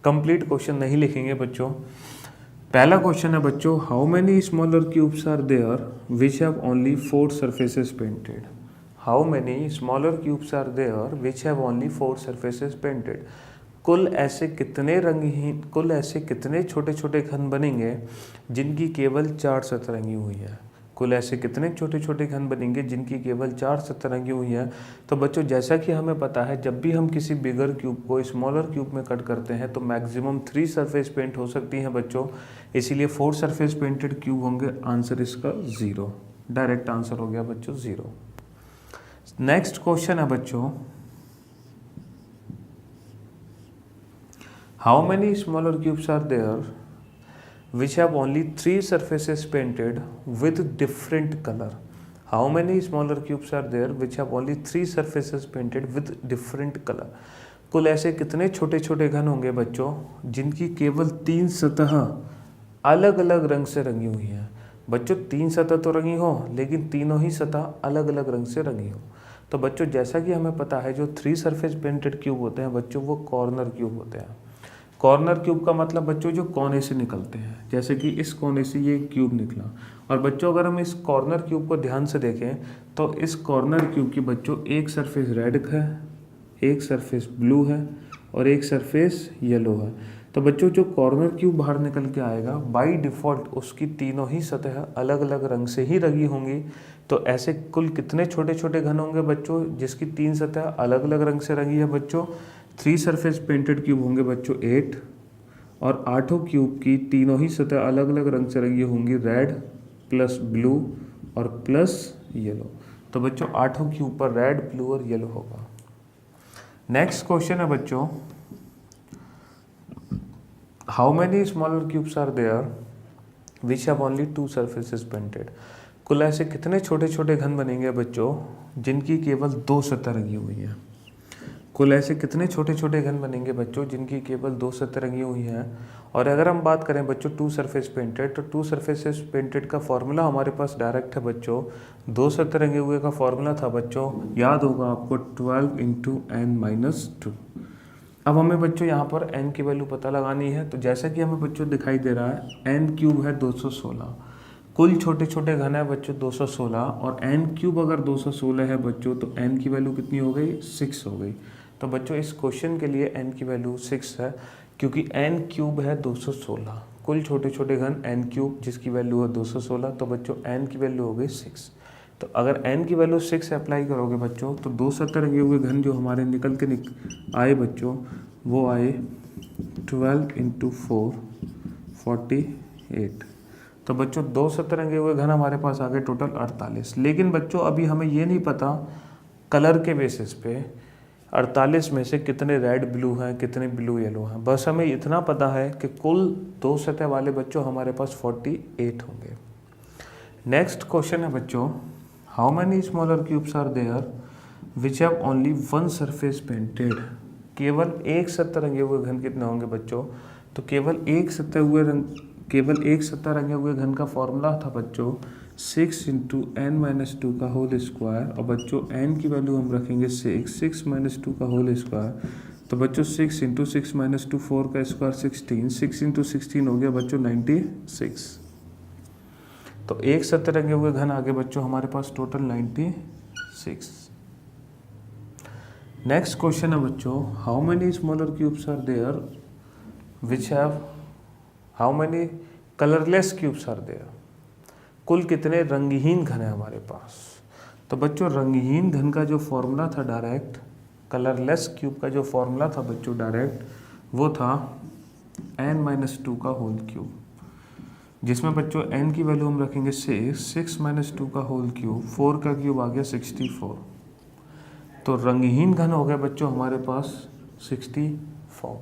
कंप्लीट क्वेश्चन नहीं लिखेंगे बच्चों। पहला क्वेश्चन है बच्चों, how many smaller cubes are there which have only 4 surfaces painted. How many smaller cubes are there which have only 4 surfaces painted. कुल ऐसे कितने छोटे छोटे घन बनेंगे जिनकी केवल 4 सतह रंगी हुई है। कुल ऐसे कितने छोटे छोटे घन बनेंगे जिनकी केवल 4 सतह रंगी हुई है। तो बच्चों जैसा कि हमें पता है जब भी हम किसी बिगर क्यूब को स्मॉलर क्यूब में कट करते हैं तो मैक्सिमम 3 सरफेस पेंट हो सकती हैं बच्चों, इसीलिए 4 सरफेस पेंटेड क्यूब होंगे। आंसर इसका 0, डायरेक्ट आंसर हो गया बच्चों 0। नेक्स्ट क्वेश्चन है बच्चों, how many smaller cubes are there which have only 3 surfaces painted with different color. How many smaller cubes are there which have only 3 surfaces painted with different color? कुल ऐसे कितने छोटे छोटे घन होंगे बच्चों जिनकी केवल 3 सतह अलग अलग रंग से रंगी हुई हैं। बच्चों 3 सतह तो रंगी हो लेकिन तीनों ही सतह अलग अलग रंग से रंगी हो। तो बच्चों जैसा कि हमें पता है जो 3 सरफेस पेंटेड क्यूब होते हैं बच्चों वो कॉर्नर क्यूब होते हैं। कॉर्नर क्यूब का मतलब बच्चों जो कोने से निकलते हैं, जैसे कि इस कोने से ये क्यूब निकला। और बच्चों अगर हम इस कॉर्नर क्यूब को ध्यान से देखें तो इस कॉर्नर क्यूब की बच्चों एक सरफेस रेड है, एक सरफेस ब्लू है और एक सरफेस येलो है। तो बच्चों जो कॉर्नर क्यूब बाहर निकल के आएगा बाय डिफ़ॉल्ट उसकी तीनों ही सतह अलग अलग रंग से ही रंगी होंगी। तो ऐसे कुल कितने छोटे छोटे घन होंगे बच्चों जिसकी 3 सतह अलग अलग रंग से रंगी है बच्चों? 3 सरफेस पेंटेड क्यूब होंगे बच्चों 8, और 8 क्यूब की तीनों ही सतह अलग अलग रंग से रंगी होंगी, रेड प्लस ब्लू और प्लस येलो। तो बच्चों 8 क्यूब पर रेड, ब्लू और येलो होगा। नेक्स्ट क्वेश्चन है बच्चों, how many smaller cubes are there which have only 2 surfaces painted. कुल ऐसे कितने छोटे छोटे घन बनेंगे बच्चों जिनकी केवल 2 सतह रंगी हुई हैं। कुल ऐसे कितने छोटे छोटे घन बनेंगे बच्चों जिनकी केवल 2 सतह रंगी हुई हैं। और अगर हम बात करें बच्चों 2 सरफेस पेंटेड, तो 2 सरफेसेस पेंटेड का फॉर्मूला हमारे पास डायरेक्ट है बच्चों। 2 सतह रंगे हुए का फॉर्मूला था बच्चों, याद होगा आपको, 12 × n - 2। अब हमें बच्चों यहाँ पर n की वैल्यू पता लगानी है। तो जैसा कि हमें बच्चों दिखाई दे रहा है n क्यूब है 216, कुल छोटे छोटे घन है बच्चों 216, और n क्यूब अगर 216 है बच्चों तो n की वैल्यू कितनी हो गई, 6 हो गई। तो बच्चों इस क्वेश्चन के लिए n की वैल्यू 6 है, क्योंकि n क्यूब है 216, कुल छोटे छोटे घन n क्यूब जिसकी वैल्यू है 216, तो बच्चों n की वैल्यू हो गई 6। तो अगर n की वैल्यू 6 अप्लाई करोगे बच्चों तो 2 70 रंगे हुए घन जो हमारे निकल के आए बच्चों वो आए 12 इंटू 4 48। तो बच्चों 2 70 रंगे हुए घन हमारे पास आ गए टोटल 48। लेकिन बच्चों अभी हमें ये नहीं पता कलर के बेसिस पे 48 में से कितने रेड ब्लू हैं, कितने ब्लू येलो हैं। बस हमें इतना पता है कि कुल 2 सतह वाले बच्चों हमारे पास 48 होंगे। नेक्स्ट क्वेश्चन है बच्चों, how many smaller cubes are there which have only one surface painted. केवल एक सतह रंगे हुए घन कितने होंगे बच्चों, तो केवल एक सतह रंगे हुए घन का फॉर्मूला था बच्चों 6 इंटू n-2 का होल स्क्वायर, और बच्चों n की वैल्यू हम रखेंगे 6 माइनस 2 का होल स्क्वायर। तो बच्चों 6 इंटू 6 माइनस 2 4 का स्क्वायर 16, 6 इंटू 16 हो गया बच्चों 96। तो एक सतह रंगे हुए घन आगे बच्चों हमारे पास टोटल 96। नेक्स्ट क्वेश्चन है बच्चों, how many smaller cubes are there which have how many colourless cubes are there. कुल कितने रंगहीन घन है हमारे पास। तो बच्चों रंगहीन घन का जो फॉर्मूला था डायरेक्ट, कलरलेस क्यूब का जो फॉर्मूला था बच्चों डायरेक्ट, वो था n-2 का होल क्यूब, जिसमें बच्चों n की वैल्यू हम रखेंगे 6 माइनस 2 का होल क्यूब, 4 का क्यूब आ गया 64। तो रंगहीन घन हो गया बच्चों हमारे पास 64।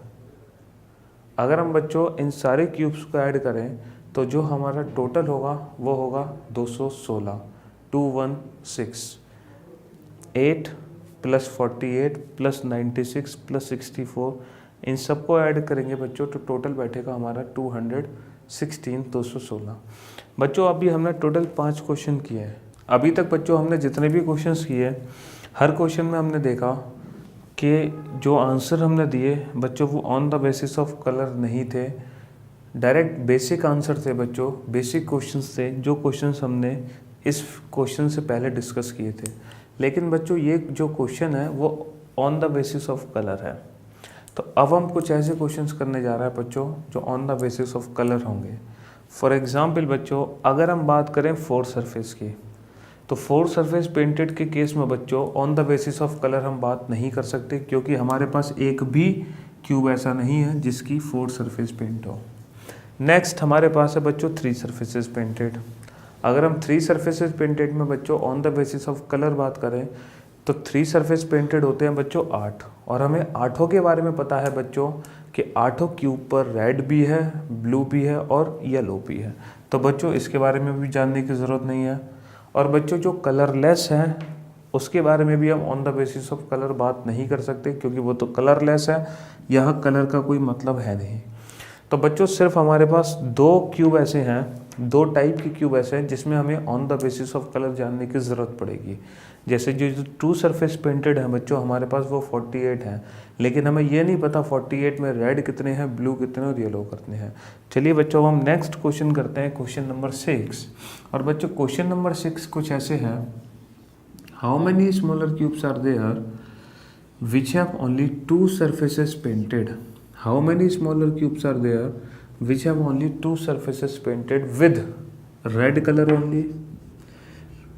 अगर हम बच्चों इन सारे क्यूब्स को ऐड करें तो जो हमारा टोटल होगा वो होगा 216, 216, 8 प्लस 48 प्लस 96 प्लस 64, इन सबको ऐड करेंगे बच्चों तो टोटल बैठेगा हमारा 216 बच्चों। अभी हमने टोटल 5 क्वेश्चन किए हैं। अभी तक बच्चों हमने जितने भी क्वेश्चंस किए हर क्वेश्चन में हमने देखा कि जो आंसर हमने दिए बच्चों वो on the basis of colour नहीं थे, डायरेक्ट बेसिक आंसर थे बच्चों, बेसिक क्वेश्चंस थे जो क्वेश्चंस हमने इस क्वेश्चन से पहले डिस्कस किए थे। लेकिन बच्चों ये जो क्वेश्चन है वो on the basis of colour है। तो अब हम कुछ ऐसे क्वेश्चंस करने जा रहे हैं बच्चों जो on the basis of colour होंगे। फॉर एग्जांपल बच्चों अगर हम बात करें 4 सरफेस की, तो 4 सरफेस पेंटेड के केस में बच्चों on the basis of colour हम बात नहीं कर सकते, क्योंकि हमारे पास एक भी क्यूब ऐसा नहीं है जिसकी 4 सरफेस पेंट हो। नेक्स्ट हमारे पास है बच्चों 3 सरफेसेस पेंटेड। अगर हम 3 सरफेसेस पेंटेड में बच्चों on the basis of colour बात करें तो 3 सरफेस पेंटेड होते हैं बच्चों 8, और हमें 8 के बारे में पता है बच्चों कि 8 क्यूब पर रेड भी है, ब्लू भी है और येलो भी है। तो बच्चों इसके बारे में भी जानने की ज़रूरत नहीं है। और बच्चों जो कलरलेस हैं उसके बारे में भी हम on the basis of colour बात नहीं कर सकते, क्योंकि वो तो कलरलेस है, यह कलर का कोई मतलब है नहीं। तो बच्चों सिर्फ हमारे पास 2 क्यूब ऐसे हैं, 2 टाइप के क्यूब ऐसे हैं जिसमें हमें on the basis of colour जानने की ज़रूरत पड़ेगी। जैसे जो 2 सरफेस पेंटेड हैं बच्चों हमारे पास वो 48 हैं, लेकिन हमें ये नहीं पता 48 में रेड कितने हैं, ब्लू कितने और येलो कितने हैं। चलिए बच्चों हम नेक्स्ट क्वेश्चन करते हैं, क्वेश्चन नंबर 6। और बच्चों क्वेश्चन नंबर 6 कुछ ऐसे हैं, how many smaller cubes are there which have only 2 surfaces painted. How many smaller cubes are there which have only 2 surfaces painted with red colour only.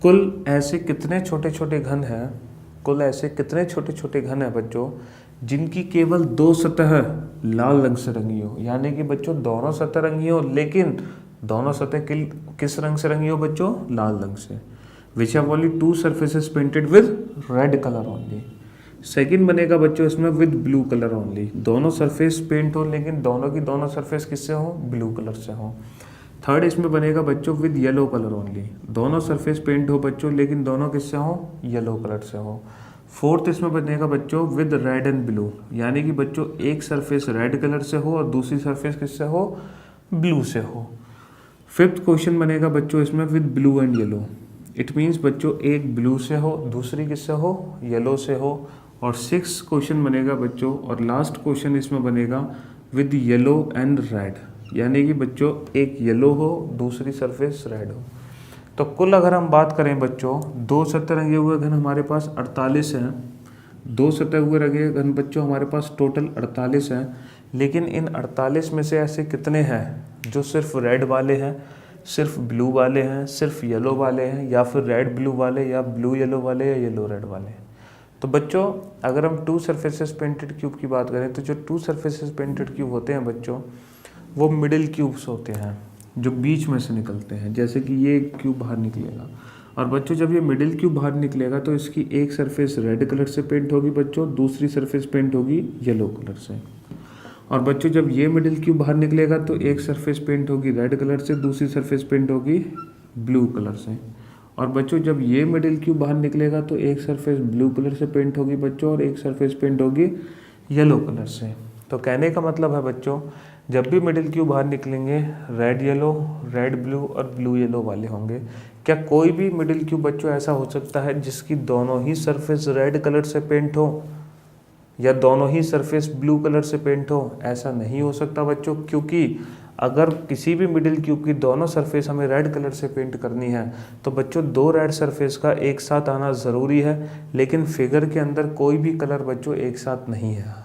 कुल ऐसे कितने छोटे छोटे घन हैं, कुल ऐसे कितने छोटे छोटे घन हैं बच्चों जिनकी केवल 2 सतह लाल रंग से रंगी हो। यानी कि बच्चों दोनों सतह रंगी हो, लेकिन दोनों सतह किस रंग से रंगी हो बच्चों, लाल रंग से। विच have only 2 surfaces painted with red colour only. Second बनेगा बच्चों इसमें विद ब्लू कलर ओनली, दोनों सरफेस पेंट हो लेकिन दोनों की दोनों सरफेस किससे हो, ब्लू कलर से हो। थर्ड इसमें बनेगा बच्चों विद येलो कलर ओनली, दोनों सरफेस पेंट हो बच्चों लेकिन दोनों किससे हो, येलो कलर से हो। फोर्थ इसमें बनेगा बच्चों विद रेड एंड ब्लू, यानी कि बच्चों एक सरफेस रेड कलर से हो और दूसरी सरफेस किससे हो, ब्लू से हो। फिफ्थ क्वेश्चन बनेगा बच्चों इसमें with blue and yellow, it means बच्चों एक ब्लू से हो, दूसरी किससे हो, येलो से हो, और 6 क्वेश्चन बनेगा बच्चों, और लास्ट क्वेश्चन इसमें बनेगा विद येलो एंड रेड, यानी कि बच्चों एक येलो हो दूसरी सरफेस रेड हो। तो कुल अगर हम बात करें बच्चों, 2 सतह रंगे हुए घन हमारे पास 48 हैं, 2 सतह हुए रंगे घन बच्चों हमारे पास टोटल 48 हैं। लेकिन इन 48 में से ऐसे कितने हैं जो सिर्फ रेड वाले हैं, सिर्फ ब्लू वाले हैं, सिर्फ येलो वाले हैं, या फिर रेड ब्लू वाले, या ब्लू येलो वाले, या येलो रेड वाले? तो बच्चों अगर हम 2 सरफेसेस पेंटेड क्यूब की बात करें तो जो 2 सरफेसेस पेंटेड क्यूब होते हैं बच्चों, वो मिडिल क्यूब्स होते हैं जो बीच में से निकलते हैं। जैसे कि ये क्यूब बाहर निकलेगा, और बच्चों जब ये मिडिल क्यूब बाहर निकलेगा तो इसकी एक सरफेस रेड कलर से पेंट होगी बच्चों, दूसरी सरफेस पेंट होगी येलो कलर से। और बच्चों जब ये मिडिल क्यूब बाहर निकलेगा तो एक सरफेस पेंट होगी रेड कलर से, दूसरी सरफेस पेंट होगी ब्लू कलर से। और बच्चों जब ये मिडिल क्यूब बाहर निकलेगा तो एक सरफेस ब्लू कलर से पेंट होगी बच्चों, और एक सरफेस पेंट होगी येलो कलर से। तो कहने का मतलब है बच्चों, जब भी मिडिल क्यूब बाहर निकलेंगे रेड येलो, रेड ब्लू और ब्लू येलो वाले होंगे। क्या कोई भी मिडिल क्यूब बच्चों ऐसा हो सकता है जिसकी दोनों ही सरफेस रेड कलर से पेंट हो, या दोनों ही सरफेस ब्लू कलर से पेंट हो? ऐसा नहीं हो सकता बच्चों, क्योंकि अगर किसी भी मिडिल क्यूब की दोनों सरफेस हमें रेड कलर से पेंट करनी है तो बच्चों 2 रेड सरफेस का एक साथ आना ज़रूरी है। लेकिन फिगर के अंदर कोई भी कलर बच्चों एक साथ नहीं है,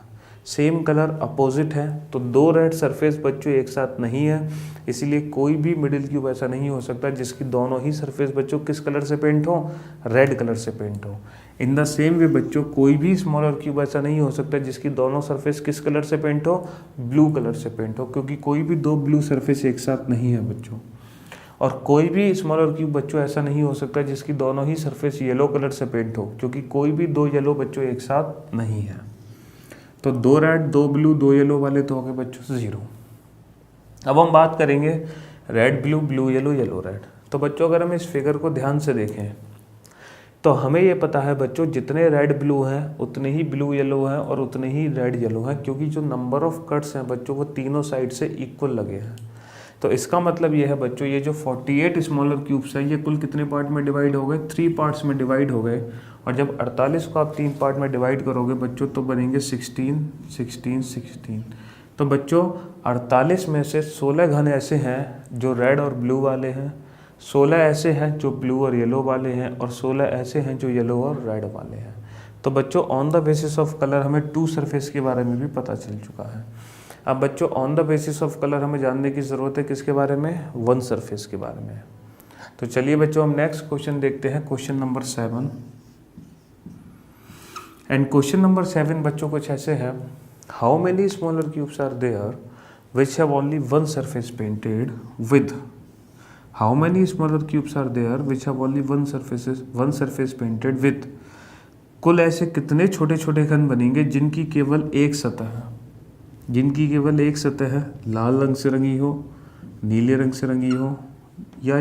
सेम कलर अपोजिट है, तो 2 रेड सरफेस बच्चों एक साथ नहीं है। इसीलिए कोई भी मिडिल क्यूब ऐसा नहीं हो सकता जिसकी दोनों ही सरफेस बच्चों किस कलर से पेंट हो, रेड कलर से पेंट हो। इन द सेम वे बच्चों कोई भी स्मॉलर क्यूब ऐसा नहीं हो सकता जिसकी दोनों सरफेस किस कलर से पेंट हो, ब्लू कलर से पेंट हो, क्योंकि कोई भी 2 ब्लू सरफेस एक साथ नहीं है बच्चों। और कोई भी स्मॉलर क्यूब बच्चों ऐसा नहीं हो सकता जिसकी दोनों ही सरफेस येलो कलर से पेंट हो, क्योंकि कोई भी 2 येलो बच्चों एक साथ नहीं है। तो 2 रेड, 2 ब्लू, 2 येलो वाले तो हो गए बच्चों 0। अब हम बात करेंगे red blue, blue yellow, yellow red. तो बच्चों अगर हम इस फिगर को ध्यान से देखें तो हमें ये पता है बच्चों, जितने रेड ब्लू हैं उतने ही ब्लू येलो हैं और उतने ही रेड येलो हैं, क्योंकि जो नंबर ऑफ कट्स हैं बच्चों वो तीनों साइड से इक्वल लगे हैं। तो इसका मतलब ये है बच्चों, ये जो 48 स्मॉलर क्यूब्स हैं ये कुल कितने पार्ट में डिवाइड हो गए, 3 पार्ट्स में डिवाइड हो गए। और जब 48 को आप 3 पार्ट में डिवाइड करोगे बच्चों तो बनेंगे 16, 16, 16। तो बच्चों 48 में से 16 घन ऐसे हैं जो रेड और ब्लू वाले हैं, 16 ऐसे हैं जो ब्लू और येलो वाले हैं, और 16 ऐसे हैं जो येलो और रेड वाले हैं। तो बच्चों on the basis of colour हमें 2 सरफेस के बारे में भी पता चल चुका है। अब बच्चों on the basis of colour हमें जानने की ज़रूरत है किसके बारे में, 1 सरफेस के बारे में। तो चलिए बच्चों हम नेक्स्ट क्वेश्चन देखते हैं, question number 7। And question number 7 बच्चों कुछ ऐसे है, how many smaller cubes are there which have only 1 surface painted with, how many smaller cubes are there which have only 1 surface painted with, कुल ऐसे कितने छोटे छोटे घन बनेंगे जिनकी केवल एक सतह है, जिनकी केवल एक सतह है, लाल रंग से रंगी हो, नीले रंग से रंगी हो, या